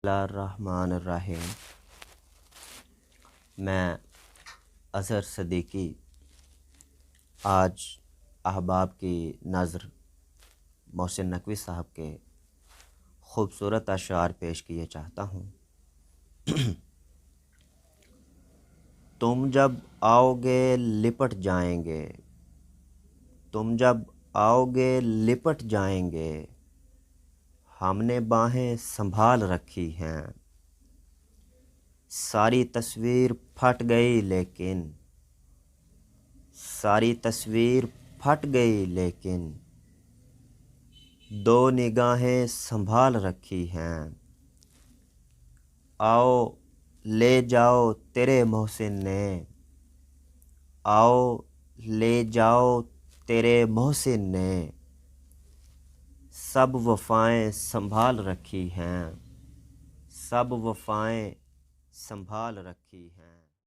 बिस्मिल्लाहिर्रहमानिर्रहीम। मैं अज़हर सदीकी आज अहबाब की नज़र मोहसिन नकवी साहब के ख़ूबसूरत अशआर पेश किए चाहता हूँ। तुम जब आओगे लिपट जाएंगे, तुम जब आओगे लिपट जाएंगे, हमने बाहें संभाल रखी हैं। सारी तस्वीर फट गई लेकिन, सारी तस्वीर फट गई लेकिन दो निगाहें संभाल रखी हैं। आओ ले जाओ तेरे मोहसिन ने, आओ ले जाओ तेरे मोहसिन ने सब वफ़ाएं संभाल रखी हैं, सब वफ़ाएं संभाल रखी हैं।